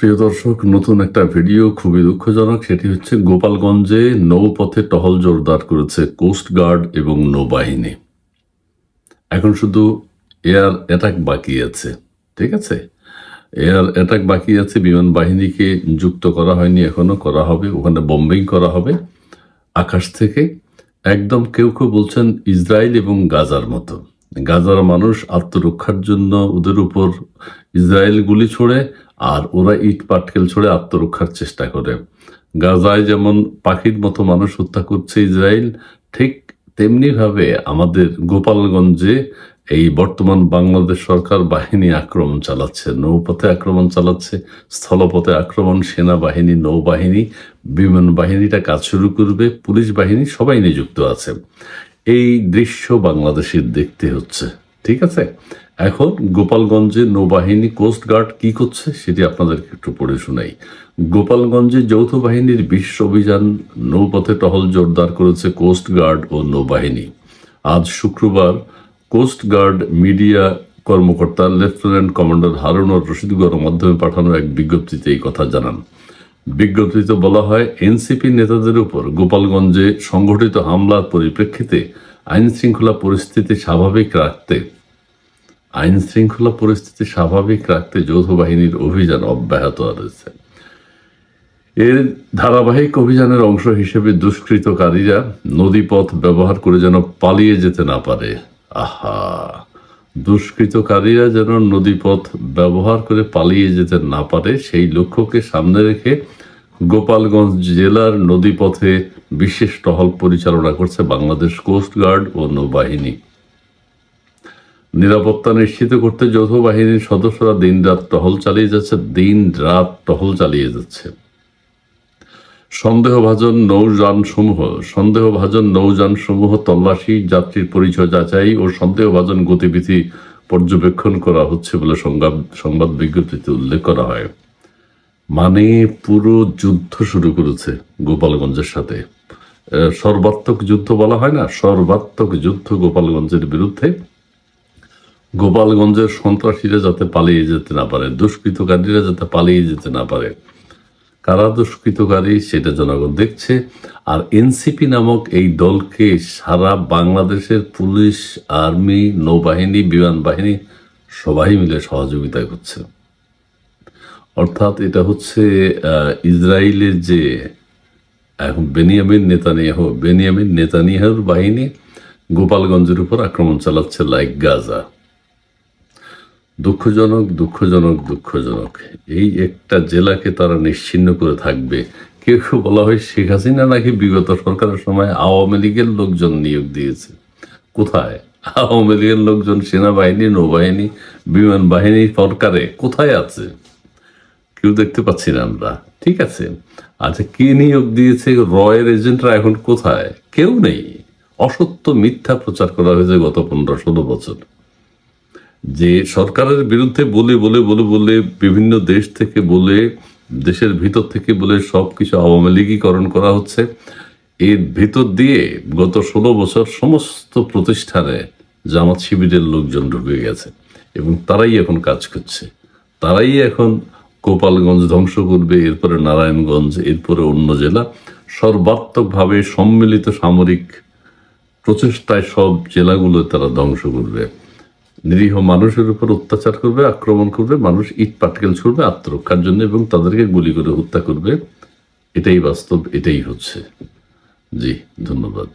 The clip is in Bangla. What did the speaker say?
প্রিয় দর্শক, নতুন একটা ভিডিও খুবই দুঃখজনক। সেটি হচ্ছে গোপালগঞ্জে নৌপথে টহল জোরদার করেছে কোস্ট গার্ড এবং নৌবাহিনী। এখন শুধু এয়ার অ্যাটাক বাকি আছে। ঠিক আছে, এয়ার অ্যাটাক বাকি আছে, বিমান বাহিনীকে যুক্ত করা হয়নি, এখনো করা হবে। ওখানে বম্বিং করা হবে আকাশ থেকে। একদম কেউ কেউ বলছেন ইসরায়েল এবং গাজার মতো। গাজার মানুষ আত্মরক্ষার জন্য ওদের উপর ইসরায়েল গুলি ছোড়ে, আর ওরা ইট পাটকেল ছড়ে আত্মরক্ষার চেষ্টা করে। গাজায় যেমন পাখির মতো মানুষ হত্যা করছে ইসরায়েল, ঠিক তেমনি ভাবে আমাদের গোপালগঞ্জে এই বর্তমান বাংলাদেশ সরকার বাহিনী আক্রমণ চালাচ্ছে, নৌপথে আক্রমণ চালাচ্ছে, স্থলপথে আক্রমণ, সেনাবাহিনী, নৌবাহিনী, বিমান বাহিনীটা কাজ শুরু করবে, পুলিশ বাহিনী সবাই নিযুক্ত আছে। এই দৃশ্য বাংলাদেশের দেখতে হচ্ছে। ঠিক আছে, এখন গোপালগঞ্জে নৌবাহিনী কোস্ট গার্ড কি করছে সেটি আপনাদেরকে একটু পড়ে শোনাই। গোপালগঞ্জে যৌথ বাহিনীর বিশেষ অভিযান, নৌপথে টহল জোরদার করেছে কোস্ট গার্ড ও নৌবাহিনী। আজ শুক্রবার কোস্ট গার্ড মিডিয়া কর্মকর্তা লেফটেন্যান্ট কমান্ডার হারুনুর রশিদ গণমাধ্যমে পাঠানো এক বিজ্ঞপ্তিতে এই কথা জানান। বিজ্ঞপ্তিতে বলা হয়, এনসিপি নেতাদের উপর গোপালগঞ্জে সংঘটিত হামলার পরিপ্রেক্ষিতে আইন শৃঙ্খলা পরিস্থিতি স্বাভাবিক রাখতে যৌথ বাহিনীর অভিযান অব্যাহত রয়েছে। এর ধারাবাহিক অভিযানের অংশ হিসেবে দুষ্কৃতকারীরা নদীপথ ব্যবহার করে যেন পালিয়ে যেতে না পারে। দুষ্কৃতকারীরা যেন নদীপথ ব্যবহার করে পালিয়ে যেতে না পারে, সেই লক্ষ্যকে সামনে রেখে গোপালগঞ্জ জেলার নদীপথে বিশেষ টহল পরিচালনা করছে বাংলাদেশ কোস্ট গার্ড ও নৌবাহিনী। নিরাপত্তা নিশ্চিত করতে যৌথ বাহিনীর সদস্যরা দিনরাত টহল চালিয়ে যাচ্ছে। সন্দেহভাজন নৌযানসমূহ তল্লাশি, যাত্রীর পরিচয় যাচাই ও সন্দেহভাজন গতিবিধি পর্যবেক্ষণ করা হচ্ছে বলে সংবাদ বিজ্ঞপ্তিতে উল্লেখ করা হয়। মানে পুরো যুদ্ধ শুরু করেছে গোপালগঞ্জের সাথে। সর্বাত্মক যুদ্ধ বলা হয় না, সর্বাত্মক যুদ্ধ গোপালগঞ্জের বিরুদ্ধে। গোপালগঞ্জের সন্ত্রাসীরা যাতে পালিয়ে যেতে না পারে, দুষ্কৃতকারীরা যাতে পালিয়ে যেতে না পারে। কারা দুষ্কৃতকারী সেটা জনগণ দেখছে। আর এনসিপি নামক এই দলকে সারা বাংলাদেশের পুলিশ, আর্মি, নৌবাহিনী, বিমান বাহিনী সবাই মিলে সহযোগিতা করছে। অর্থাৎ এটা হচ্ছে ইসরায়েলের যে এখন বেনিয়ামিন নেতানিয়াহুর বাহিনী গোপালগঞ্জের উপর আক্রমণ চালাচ্ছে লাইক গাজা। দুঃখজনক। এই একটা জেলাকে তারা নিশ্চিহ্ন করে থাকবে। কেউ বলা হয় শেখ হাসিনা নাকি বিগত সরকারের সময় আওয়ামী লীগের লোকজন নিয়োগ দিয়েছে। কোথায় আওয়ামী লীগের লোকজন? সেনাবাহিনী, নৌবাহিনী, বিমান বাহিনী সরকারে কোথায় আছে? কেউ দেখতে পাচ্ছি না আমরা। ঠিক আছে, আচ্ছা, কে নিয়োগ দিয়েছে? রয়ের এজেন্টরা এখন কোথায়? কেউ নেই। অসত্য মিথ্যা প্রচার করা হয়েছে গত 15-16 বছর। যে সরকারের বিরুদ্ধে বলে বিভিন্ন দেশ থেকে বলে, দেশের ভিতর থেকে বলে সবকিছু আওয়ামী লীগীকরণ করা হচ্ছে। এর ভিতর দিয়ে গত 16 বছর সমস্ত প্রতিষ্ঠানে জামাত শিবিরের লোকজন ঢুকে গেছে এবং তারাই এখন কাজ করছে। তারাই এখন গোপালগঞ্জ ধ্বংস করবে, এরপরে নারায়ণগঞ্জ, এরপরে অন্য জেলা। সর্বাত্মকভাবে সম্মিলিত সামরিক প্রচেষ্টায় সব জেলাগুলো তারা ধ্বংস করবে। নিরীহ মানুষের উপর অত্যাচার করবে, আক্রমণ করবে, মানুষ ইট পাটকেল ছুড়বে আত্মরক্ষার জন্য এবং তাদেরকে গুলি করে হত্যা করবে। এটাই বাস্তব, এটাই হচ্ছে। জি, ধন্যবাদ।